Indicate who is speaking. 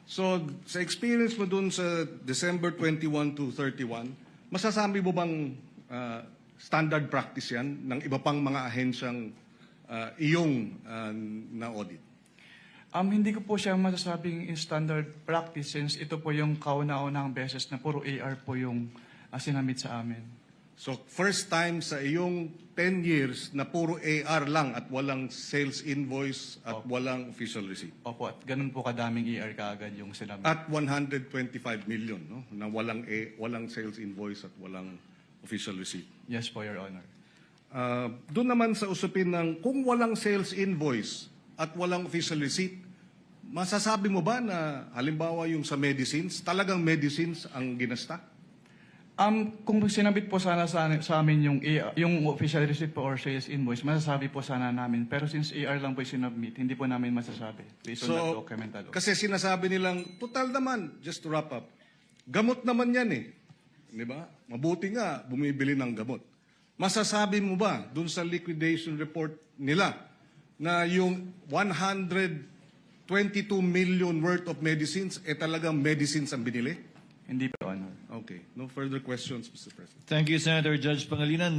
Speaker 1: So, sa experience mo dun sa December 21 to 31, masasabi mo bang standard practice yan ng iba pang mga ahensyang iyong na-audit?
Speaker 2: Hindi ko po siya masasabing standard practice since ito po yung kauna-unahang beses na puro AR po yung sinamit sa amin.
Speaker 1: So, first time sa iyong 10 years na puro AR lang at walang sales invoice at walang official receipt.
Speaker 2: Opo, at ganun po kadaming AR kaagad yung sinamit.
Speaker 1: At 125 million, no? Na walang sales invoice at walang official receipt.
Speaker 2: Yes po, Your Honor.
Speaker 1: Doon naman sa usapin ng kung walang sales invoice at walang official receipt, masasabi mo ba na halimbawa yung sa medicines, talagang medicines ang ginasta?
Speaker 2: Kung sinabit po sana sa amin yung official receipt po or sales invoice, masasabi po sana namin. Pero since AR lang po yung sinubmit, hindi po namin masasabi. Based on that document alone.
Speaker 1: Kasi sinasabi nilang, total naman, just to wrap up, gamot naman yan eh. Di ba? Mabuti nga, bumibili ng gamot. Masasabi mo ba dun sa liquidation report nila na yung 122 million worth of medicines, talagang medicines ang binili?
Speaker 2: Hindi po, Your Honor.
Speaker 1: Okay. No further questions, Mr. President.
Speaker 3: Thank you, Senator Judge Pangilinan.